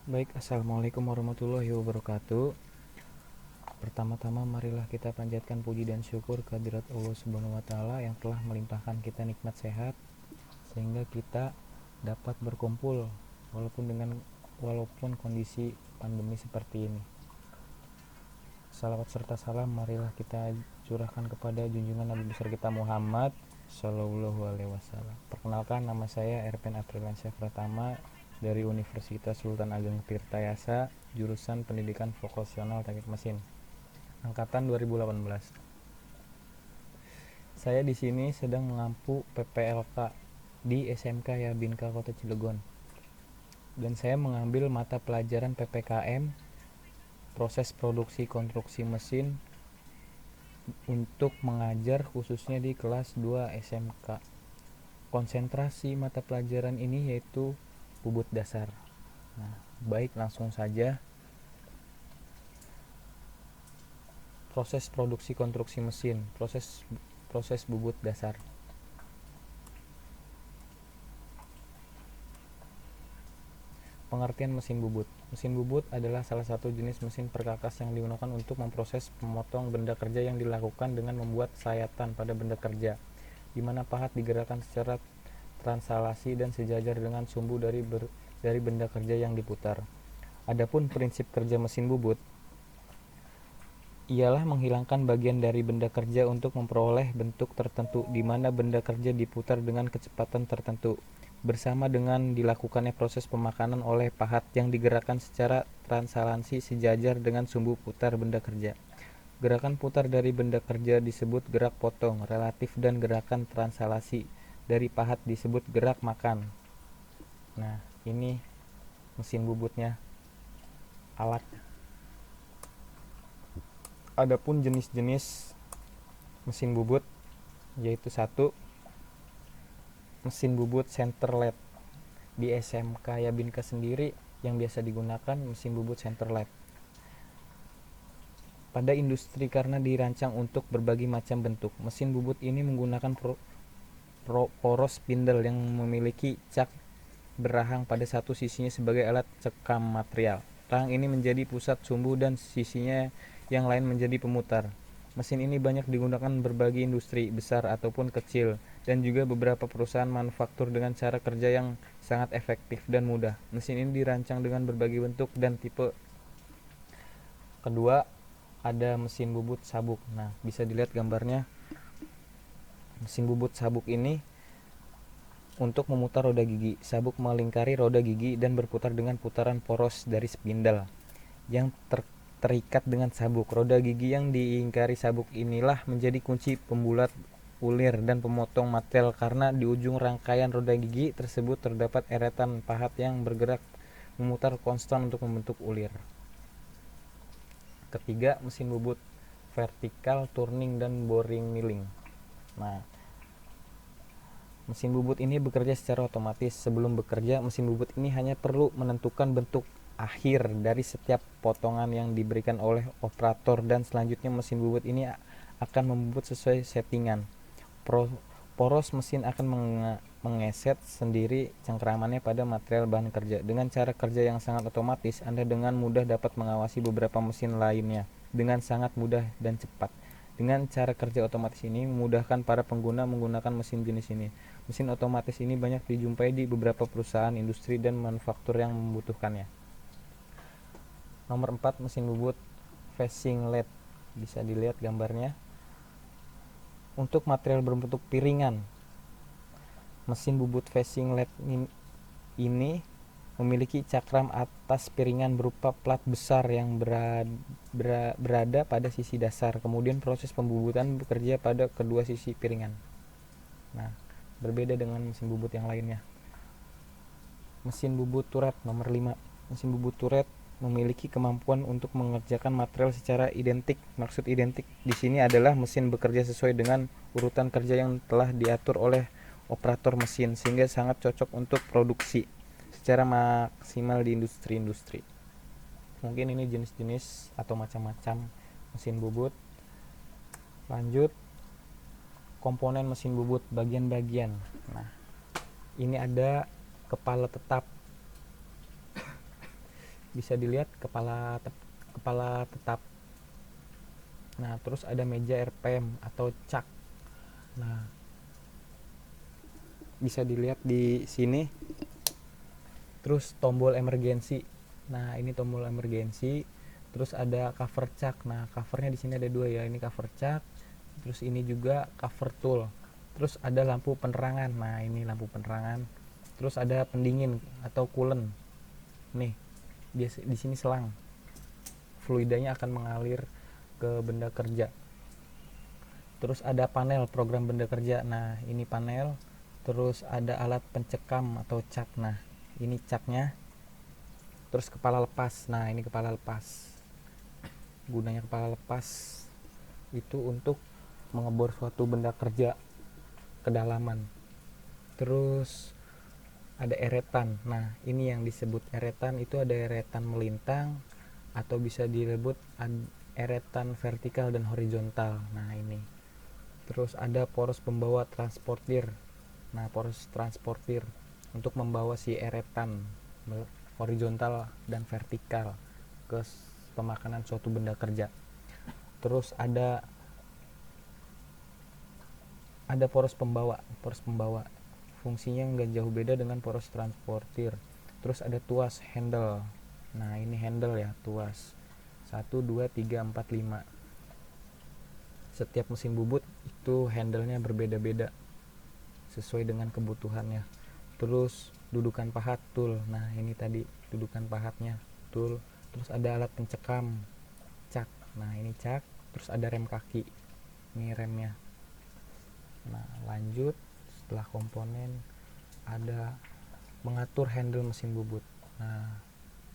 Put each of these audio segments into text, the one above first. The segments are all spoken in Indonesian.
Baik, assalamualaikum warahmatullahi wabarakatuh. Pertama-tama marilah kita panjatkan puji dan syukur kehadirat Allah Subhanahu wa taala yang telah melimpahkan kita nikmat sehat sehingga kita dapat berkumpul walaupun kondisi pandemi seperti ini. Salawat serta salam marilah kita curahkan kepada junjungan Nabi besar kita Muhammad Shallallahu Alaihi Wasallam. Perkenalkan, nama saya Erpen Apriliansyah Pratama dari Universitas Sultan Ageng Tirtayasa, jurusan Pendidikan Vokasional Teknik Mesin, angkatan 2018. Saya di sini sedang mengampu PPLK di SMK Yabinka Kota Cilegon. Dan saya mengambil mata pelajaran PPKM, proses produksi konstruksi mesin, untuk mengajar khususnya di kelas 2 SMK. Konsentrasi mata pelajaran ini yaitu bubut dasar. Nah, baik, langsung saja. Proses produksi konstruksi mesin, proses bubut dasar. Pengertian mesin bubut. Mesin bubut adalah salah satu jenis mesin perkakas yang digunakan untuk memproses memotong benda kerja yang dilakukan dengan membuat sayatan pada benda kerja, di mana pahat digerakkan secara transalasi dan sejajar dengan sumbu dari benda kerja yang diputar. Adapun prinsip kerja mesin bubut ialah menghilangkan bagian dari benda kerja untuk memperoleh bentuk tertentu di mana benda kerja diputar dengan kecepatan tertentu, bersama dengan dilakukannya proses pemakanan oleh pahat yang digerakkan secara transalasi sejajar dengan sumbu putar benda kerja. Gerakan putar dari benda kerja disebut gerak potong relatif dan gerakan transalasi dari pahat disebut gerak makan. Nah, ini mesin bubutnya, alat. Adapun jenis-jenis mesin bubut yaitu 1. Mesin bubut center lead. Di SMK Yabinka sendiri yang biasa digunakan mesin bubut center lead. Pada industri karena dirancang untuk berbagai macam bentuk, mesin bubut ini menggunakan poros spindle yang memiliki cak berahang pada satu sisinya sebagai alat cekam material. Rahang ini menjadi pusat sumbu dan sisinya yang lain menjadi pemutar. Mesin ini banyak digunakan berbagai industri besar ataupun kecil dan juga beberapa perusahaan manufaktur dengan cara kerja yang sangat efektif dan mudah. Mesin ini dirancang dengan berbagai bentuk dan tipe. Kedua, ada mesin bubut sabuk. Nah, bisa dilihat gambarnya. Mesin bubut sabuk ini untuk memutar roda gigi. Sabuk melingkari roda gigi dan berputar dengan putaran poros dari spindle yang terikat dengan sabuk. Roda gigi yang diingkari sabuk inilah menjadi kunci pembulat ulir dan pemotong material karena di ujung rangkaian roda gigi tersebut terdapat eretan pahat yang bergerak memutar konstan untuk membentuk ulir. Ketiga, mesin bubut vertikal turning dan boring milling. Nah, mesin bubut ini bekerja secara otomatis. Sebelum bekerja, mesin bubut ini hanya perlu menentukan bentuk akhir dari setiap potongan yang diberikan oleh operator dan selanjutnya mesin bubut ini akan membubut sesuai settingan. Poros mesin akan mengeset sendiri cengkramannya pada material bahan kerja. Dengan cara kerja yang sangat otomatis, Anda dengan mudah dapat mengawasi beberapa mesin lainnya dengan sangat mudah dan cepat. Dengan cara kerja otomatis ini memudahkan para pengguna menggunakan mesin jenis ini. Mesin otomatis ini banyak dijumpai di beberapa perusahaan industri dan manufaktur yang membutuhkannya. Nomor 4, mesin bubut facing lead. Bisa dilihat gambarnya. Untuk material berbentuk piringan, mesin bubut facing lead ini memiliki cakram atas piringan berupa plat besar yang berada pada sisi dasar. Kemudian proses pembubutan bekerja pada kedua sisi piringan. Nah, berbeda dengan mesin bubut yang lainnya. Mesin bubut turret nomor 5. Mesin bubut turret memiliki kemampuan untuk mengerjakan material secara identik. Maksud identik di sini adalah mesin bekerja sesuai dengan urutan kerja yang telah diatur oleh operator mesin sehingga sangat cocok untuk produksi secara maksimal di industri-industri. Mungkin ini jenis-jenis atau macam-macam mesin bubut. Lanjut, komponen mesin bubut, bagian-bagian. Nah, ini ada kepala tetap. bisa dilihat kepala tetap. Nah, terus ada meja RPM atau cak. Nah, bisa dilihat di sini. Terus tombol emergensi. Nah, ini tombol emergensi. Terus ada cover cak. Nah, covernya di sini ada dua ya. Ini cover cak. Terus ini juga cover tool. Terus ada lampu penerangan. Nah, ini lampu penerangan. Terus ada pendingin atau coolant. Nih, di sini selang. Fluidanya akan mengalir ke benda kerja. Terus ada panel program benda kerja. Nah, ini panel. Terus ada alat pencekam atau cak. Nah, ini caknya. Terus kepala lepas. Nah, ini kepala lepas. Gunanya kepala lepas itu untuk mengebor suatu benda kerja kedalaman. Terus ada eretan. Nah, ini yang disebut eretan itu ada eretan melintang atau bisa disebut eretan vertikal dan horizontal. Nah, ini. Terus ada poros pembawa transportir. Nah, poros transportir untuk membawa si eretan horizontal dan vertikal ke pemakanan suatu benda kerja. Terus ada poros pembawa. Fungsinya nggak jauh beda dengan poros transportir. Terus ada tuas handle. Nah, ini handle ya, tuas 1, 2, 3, 4, 5. Setiap mesin bubut itu handle-nya berbeda-beda sesuai dengan kebutuhannya. Terus dudukan pahat tool. Nah, ini tadi dudukan pahatnya tool. Terus ada alat pencekam cak. Nah, ini cak. Terus ada rem kaki. Ini remnya. Nah, lanjut setelah komponen ada mengatur handle mesin bubut. Nah,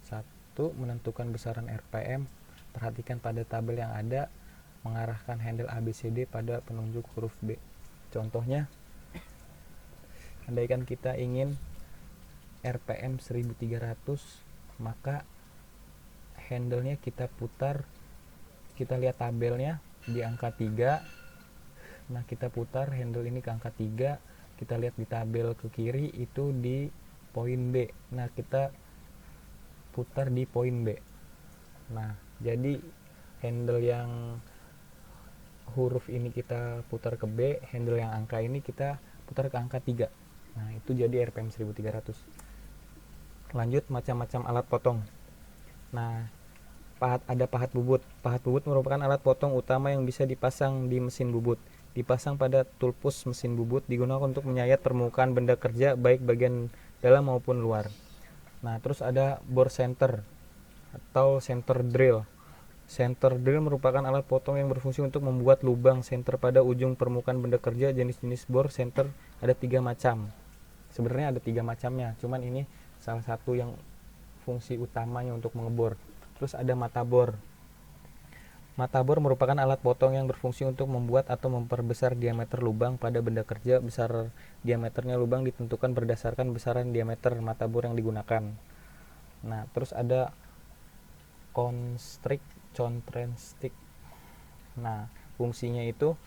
1. Menentukan besaran RPM. Perhatikan pada tabel yang ada, mengarahkan handle ABCD pada penunjuk huruf B. Contohnya, andaikan kita ingin RPM 1300, maka handle-nya kita putar, kita lihat tabelnya di angka 3. Nah, kita putar handle ini ke angka 3, kita lihat di tabel ke kiri itu di poin B. Nah, kita putar di poin B. Nah, jadi handle yang huruf ini kita putar ke B, handle yang angka ini kita putar ke angka 3. Nah, itu jadi RPM 1300. Lanjut, macam-macam alat potong. Nah, ada pahat bubut. Pahat bubut merupakan alat potong utama yang bisa dipasang di mesin bubut. Dipasang pada tulpus mesin bubut, digunakan untuk menyayat permukaan benda kerja baik bagian dalam maupun luar. Nah, terus ada bore center atau center drill. Center drill merupakan alat potong yang berfungsi untuk membuat lubang center pada ujung permukaan benda kerja. Jenis-jenis bore center ada 3 macam. Sebenarnya ada 3 macamnya, cuman ini salah satu yang fungsi utamanya untuk mengebor. Terus ada mata bor. Mata bor merupakan alat potong yang berfungsi untuk membuat atau memperbesar diameter lubang pada benda kerja. Besar diameternya lubang ditentukan berdasarkan besaran diameter mata bor yang digunakan. Nah, terus ada concentric. Nah, fungsinya itu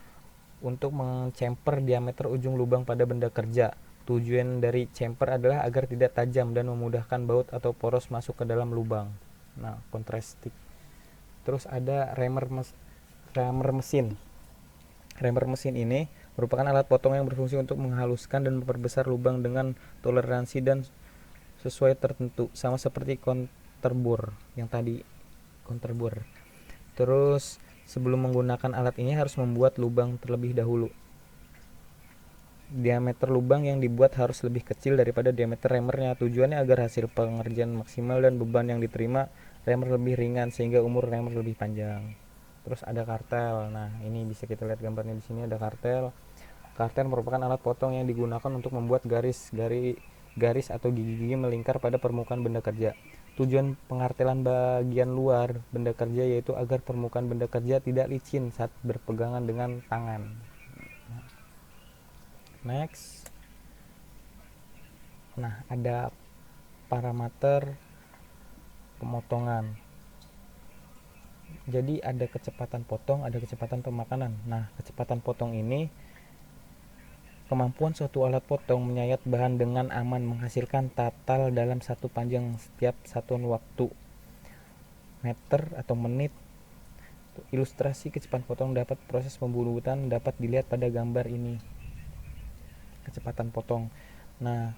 untuk mencemper diameter ujung lubang pada benda kerja. Tujuan dari chamfer adalah agar tidak tajam dan memudahkan baut atau poros masuk ke dalam lubang. Nah, contrastic. Terus ada remer mesin. Remer mesin ini merupakan alat potong yang berfungsi untuk menghaluskan dan memperbesar lubang dengan toleransi dan sesuai tertentu, sama seperti counterbore yang tadi, counterbore. Terus sebelum menggunakan alat ini harus membuat lubang terlebih dahulu. Diameter lubang yang dibuat harus lebih kecil daripada diameter remernya. Tujuannya agar hasil pengerjaan maksimal dan beban yang diterima remer lebih ringan sehingga umur remer lebih panjang. Terus ada kartel. Nah, ini bisa kita lihat gambarnya di sini, ada kartel. Kartel merupakan alat potong yang digunakan untuk membuat garis atau gigi-gigi melingkar pada permukaan benda kerja. Tujuan pengartelan bagian luar benda kerja yaitu agar permukaan benda kerja tidak licin saat berpegangan dengan tangan. Next. Nah, ada parameter pemotongan. Jadi ada kecepatan potong, ada kecepatan pemakanan. Nah, kecepatan potong ini kemampuan suatu alat potong menyayat bahan dengan aman menghasilkan tatal dalam satu panjang setiap satuan waktu. meter atau menit. Ilustrasi kecepatan potong dapat proses pembuatan dapat dilihat pada gambar ini. Kecepatan potong. Nah,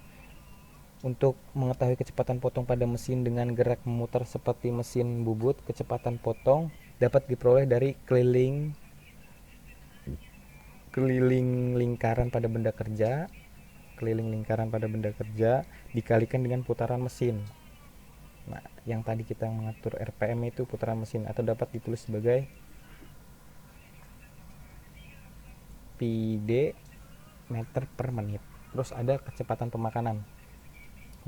untuk mengetahui kecepatan potong pada mesin dengan gerak memutar seperti mesin bubut, kecepatan potong dapat diperoleh dari keliling lingkaran pada benda kerja, dikalikan dengan putaran mesin. Nah, yang tadi kita mengatur RPM itu putaran mesin, atau dapat ditulis sebagai PD meter per menit. Terus ada kecepatan pemakanan.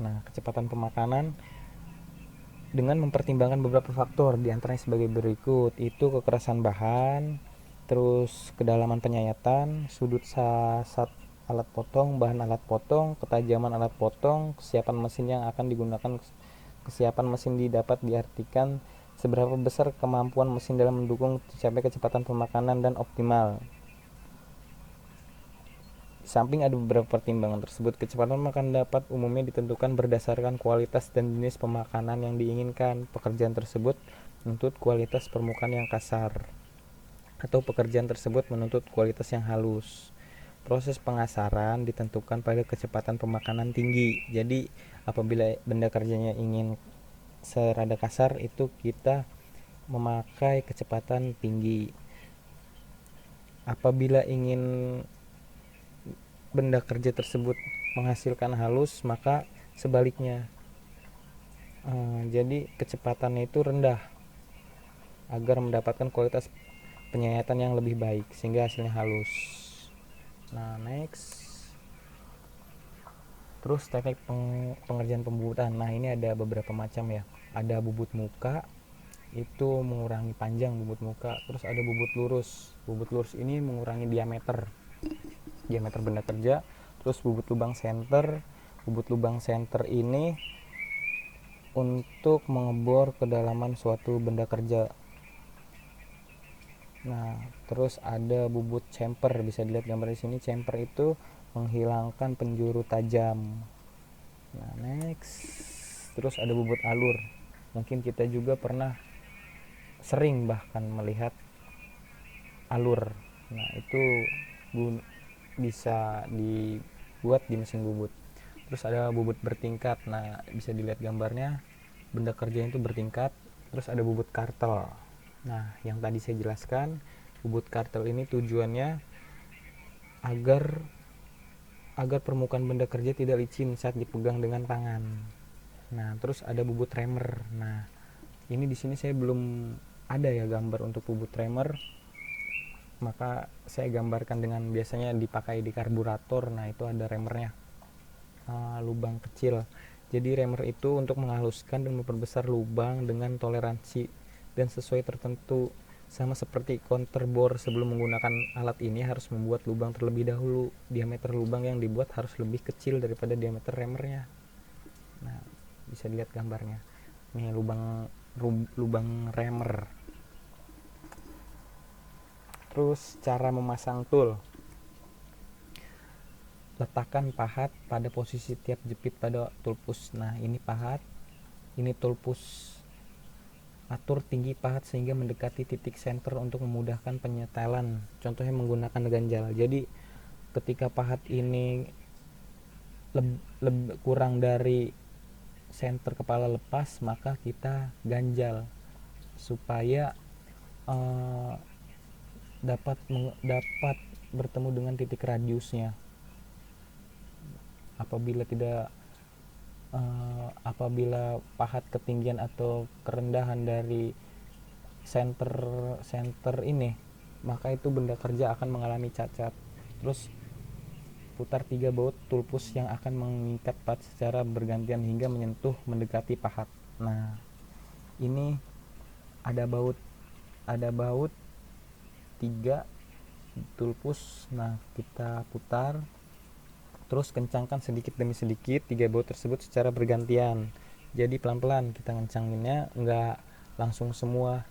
Nah, kecepatan pemakanan dengan mempertimbangkan beberapa faktor, diantaranya sebagai berikut, itu kekerasan bahan, terus kedalaman penyayatan, sudut sasat alat potong, bahan alat potong, ketajaman alat potong, kesiapan mesin yang akan digunakan. Kesiapan mesin dapat diartikan seberapa besar kemampuan mesin dalam mendukung tercapai kecepatan pemakanan dan optimal. Di samping ada beberapa pertimbangan tersebut, kecepatan pemakanan dapat umumnya ditentukan berdasarkan kualitas dan jenis pemakanan yang diinginkan. Pekerjaan tersebut menuntut kualitas permukaan yang kasar, atau pekerjaan tersebut menuntut kualitas yang halus. Proses pengasaran ditentukan pada kecepatan pemakanan tinggi. Jadi apabila benda kerjanya ingin serada kasar, itu kita memakai kecepatan tinggi. Apabila ingin benda kerja tersebut menghasilkan halus, maka sebaliknya. Jadi kecepatannya itu rendah agar mendapatkan kualitas penyayatan yang lebih baik sehingga hasilnya halus. Nah, next. Terus teknik pengerjaan pembubutan. Nah, ini ada beberapa macam ya. Ada bubut muka, itu mengurangi panjang bubut muka. Terus ada bubut lurus. Bubut lurus ini mengurangi diameter benda kerja. Terus bubut lubang senter. Bubut lubang senter ini untuk mengebor kedalaman suatu benda kerja. Nah, terus ada bubut chamfer, bisa dilihat gambar di sini. Chamfer itu menghilangkan penjuru tajam. Nah, next. Terus ada bubut alur. Mungkin kita juga pernah sering bahkan melihat alur. Nah, itu bisa dibuat di mesin bubut. Terus ada bubut bertingkat. Nah, bisa dilihat gambarnya, benda kerja itu bertingkat. Terus ada bubut kartel. Nah, yang tadi saya jelaskan, bubut kartel ini tujuannya agar permukaan benda kerja tidak licin saat dipegang dengan tangan. Nah, terus ada bubut remer. Nah, ini di sini saya belum ada ya gambar untuk bubut remer, maka saya gambarkan dengan biasanya dipakai di karburator. Nah, itu ada remernya, lubang kecil. Jadi remer itu untuk menghaluskan dan memperbesar lubang dengan toleransi dan sesuai tertentu. Sama seperti counter bore, sebelum menggunakan alat ini harus membuat lubang terlebih dahulu. Diameter lubang yang dibuat harus lebih kecil daripada diameter remernya. Nah, bisa lihat gambarnya. Ini lubang remer. Terus cara memasang tool. Letakkan pahat pada posisi tiap jepit pada tool push. Nah, ini pahat, ini tool push. Atur tinggi pahat sehingga mendekati titik center untuk memudahkan penyetelan. Contohnya menggunakan ganjal. Jadi ketika pahat ini kurang dari center kepala lepas, maka kita ganjal supaya dapat bertemu dengan titik radiusnya. Apabila pahat ketinggian atau kerendahan dari center ini, maka itu benda kerja akan mengalami cacat. Terus putar 3 baut tool push yang akan mengikat pahat secara bergantian hingga menyentuh mendekati pahat. Nah, ini ada baut 3 tool push. Nah, kita putar, terus kencangkan sedikit demi sedikit 3 baut tersebut secara bergantian. Jadi pelan-pelan kita ngencanginnya, enggak langsung semua,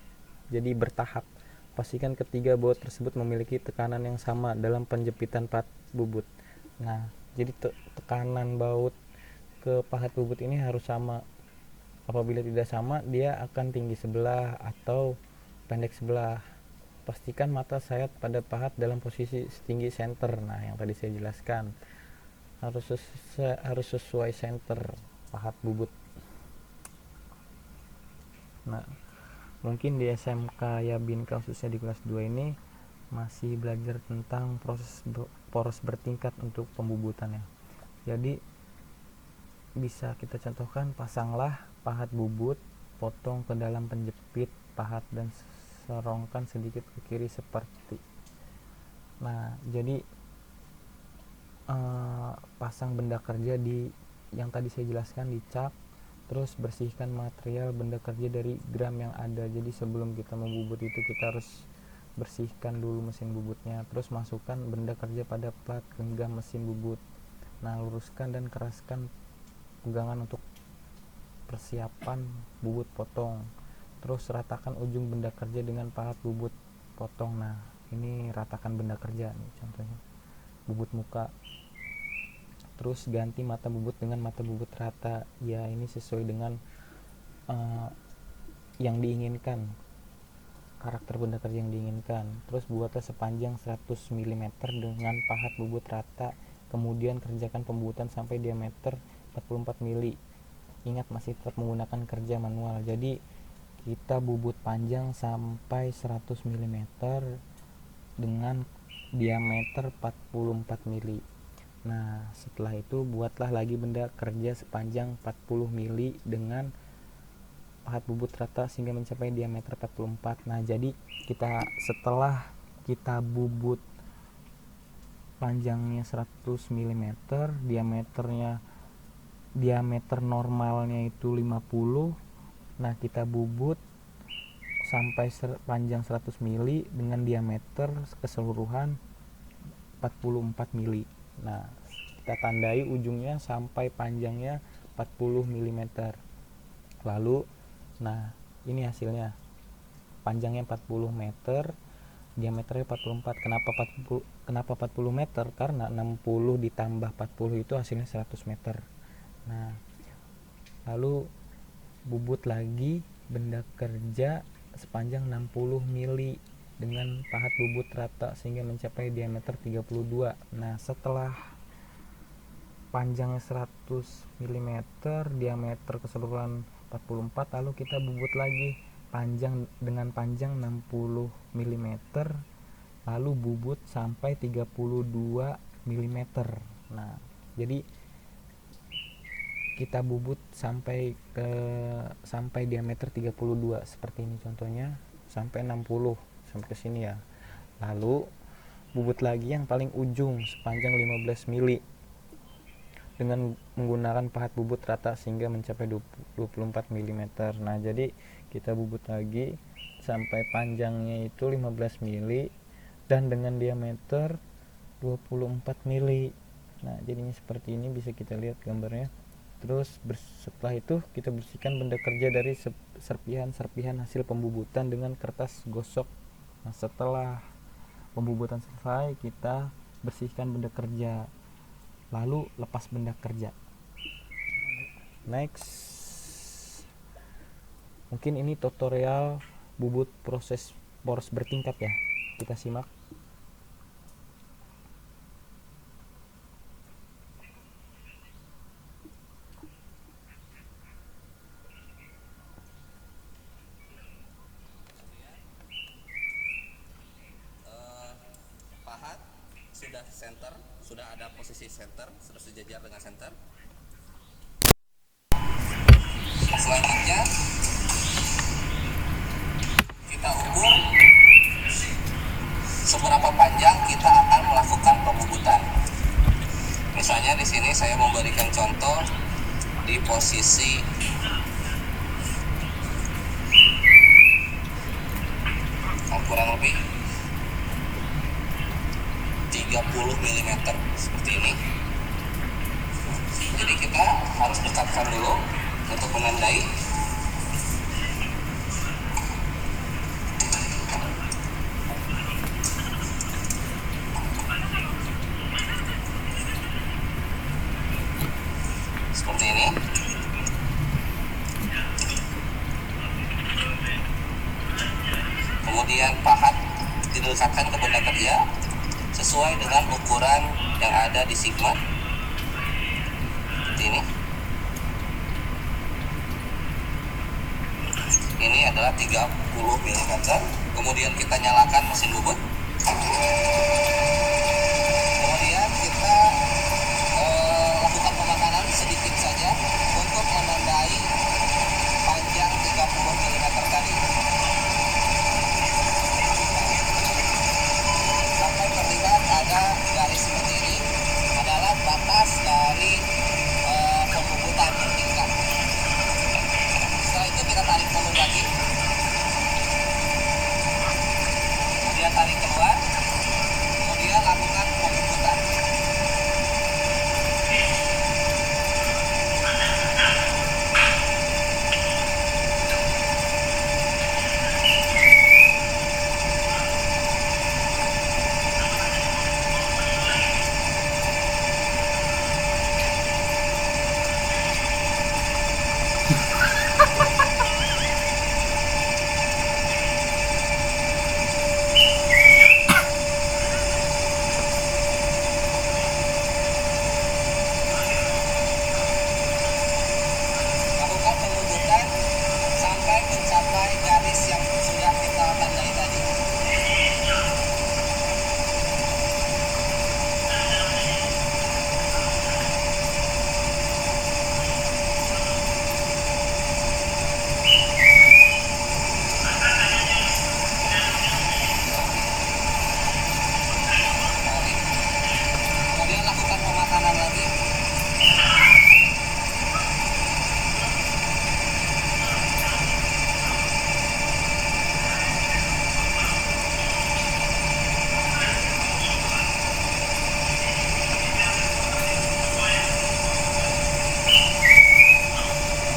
jadi bertahap. Pastikan ketiga baut tersebut memiliki tekanan yang sama dalam penjepitan pahat bubut. Nah, jadi tekanan baut ke pahat bubut ini harus sama. Apabila tidak sama, dia akan tinggi sebelah atau pendek sebelah. Pastikan mata sayat pada pahat dalam posisi setinggi senter. Nah, yang tadi saya jelaskan, harus sesuai senter pahat bubut. Nah, mungkin di SMK Yabin khususnya di kelas 2 ini masih belajar tentang proses poros bertingkat untuk pembubutannya. Jadi bisa kita contohkan, pasanglah pahat bubut, potong ke dalam penjepit pahat dan serongkan sedikit ke kiri seperti. Nah, jadi pasang benda kerja di yang tadi saya jelaskan, dicap, terus bersihkan material benda kerja dari gram yang ada. Jadi sebelum kita membubut itu kita harus bersihkan dulu mesin bubutnya, terus masukkan benda kerja pada plat genggam mesin bubut. Nah, luruskan dan keraskan pegangan untuk persiapan bubut potong, terus ratakan ujung benda kerja dengan pahat bubut potong. Nah, ini ratakan benda kerja nih contohnya bubut muka, terus ganti mata bubut dengan mata bubut rata ya, ini sesuai dengan yang diinginkan, karakter benda kerja yang diinginkan. Terus buatlah sepanjang 100 mm dengan pahat bubut rata, kemudian kerjakan pembubutan sampai diameter 44 mili. Ingat, masih tetap menggunakan kerja manual. Jadi kita bubut panjang sampai 100 mm dengan diameter 44 mili. Nah, setelah itu buatlah lagi benda kerja sepanjang 40 mili dengan pahat bubut rata sehingga mencapai diameter 44. Nah, jadi setelah kita bubut panjangnya 100 mm, diameter normalnya itu 50. Nah, kita bubut sampai panjang 100 mili dengan diameter keseluruhan 44 mili. Nah, kita tandai ujungnya sampai panjangnya 40 mm. Lalu, nah, ini hasilnya. Panjangnya 40 meter, diameternya 44. Kenapa 40 meter? Karena 60 ditambah 40 itu hasilnya 100 meter. Nah, lalu bubut lagi benda kerja sepanjang 60 mili dengan pahat bubut rata sehingga mencapai diameter 32. Nah, setelah panjangnya 100 mm, diameter keseluruhan 44, lalu kita bubut lagi panjang 60 mm, lalu bubut sampai 32 mm. Nah, jadi kita bubut sampai diameter 32 seperti ini contohnya, sampai 60 sampai ke sini ya. Lalu bubut lagi yang paling ujung sepanjang 15 mili dengan menggunakan pahat bubut rata sehingga mencapai 24 mm. Nah, jadi kita bubut lagi sampai panjangnya itu 15 mili dan dengan diameter 24 mili. Nah, jadinya seperti ini, bisa kita lihat gambarnya. Terus setelah itu kita bersihkan benda kerja dari serpihan hasil pembubutan dengan kertas gosok. Nah, setelah pembubutan selesai, kita bersihkan benda kerja, lalu lepas benda kerja. Next, mungkin ini tutorial bubut proses poros bertingkat ya, kita simak. Sudah center, sudah ada posisi center, sudah sejajar dengan center. Selanjutnya kita ukur seberapa panjang kita akan melakukan pembubutan. Misalnya di sini saya memberikan contoh di posisi kurang lebih 30 mm seperti ini. Jadi kita harus dekatkan dulu untuk menandai. Seperti ini. benda kerja sesuai dengan ukuran yang ada di sigma seperti ini. Ini adalah 30 mm. Kemudian kita nyalakan mesin bubut. Kemudian kita lakukan pemakanan sedikit saja untuk menandai panjang 30 mm tadi. Sampai terlihat ada garis seperti ini adalah batas dari pembubutan bertingkat. Setelah itu kita tarik mundur lagi, kemudian tarik keluar, kemudian lakukan pembubutan. Lakukan pembubutan sampai mencapai garis yang sudah kita tandai tadi. Kemudian lakukan pemakanan lagi.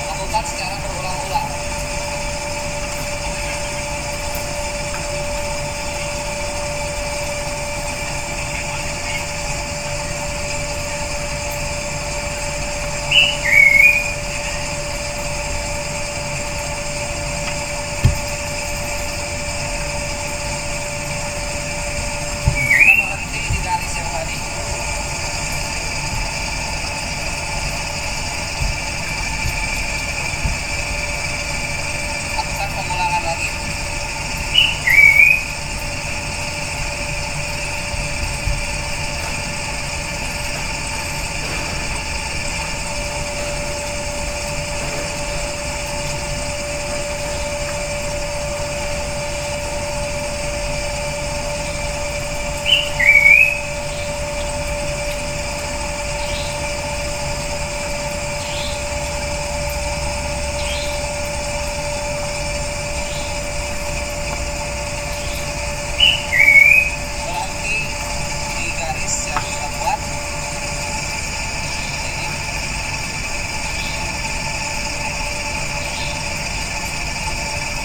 Lakukan secara berulang-ulang. Kita berhenti di garis yang tadi. Lakukan pengulangan lagi. Berhenti di garis yang kita buat. Ini.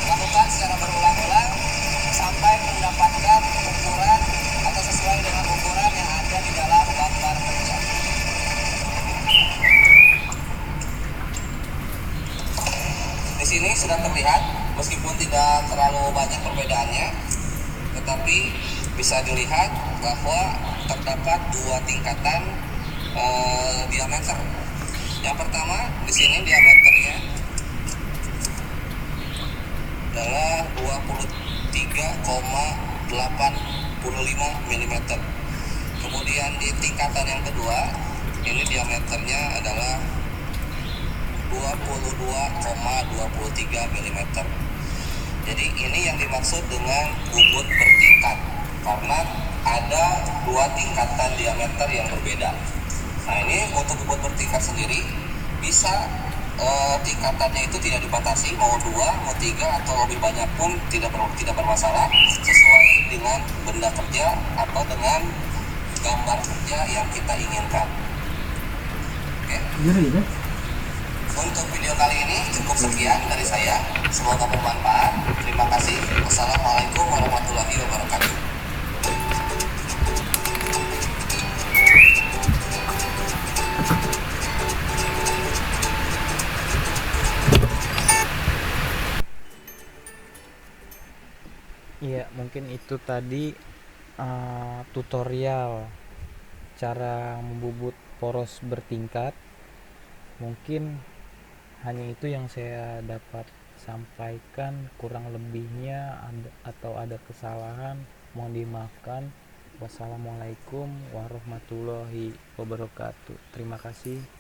Lakukan secara berulang-ulang sampai mendapatkan ukuran atau sesuai dengan ukuran yang ada di dalam gambar kerja. Di sini sudah terlihat, meskipun tidak terlalu banyak perbedaannya, tetapi bisa dilihat bahwa terdapat dua tingkatan diameter. Yang pertama, di sini diameternya adalah 23,85 mm. Kemudian di tingkatan yang kedua, ini diameternya adalah 22,23 mm. Jadi ini yang dimaksud dengan bubut bertingkat, karena ada dua tingkatan diameter yang berbeda. Nah, ini untuk bubut bertingkat sendiri bisa tingkatannya itu tidak dibatasi, mau 2, mau 3 atau lebih banyak pun tidak bermasalah, sesuai dengan benda kerja atau dengan gambar kerja yang kita inginkan. Oke. Untuk video kali ini cukup sekian dari saya. Semoga bermanfaat. Terima kasih. Wassalamualaikum warahmatullahi wabarakatuh. Iya, mungkin itu tadi tutorial cara membubut poros bertingkat. Mungkin hanya itu yang saya dapat sampaikan, kurang lebihnya atau ada kesalahan mohon dimaafkan. Wassalamualaikum warahmatullahi wabarakatuh. Terima kasih.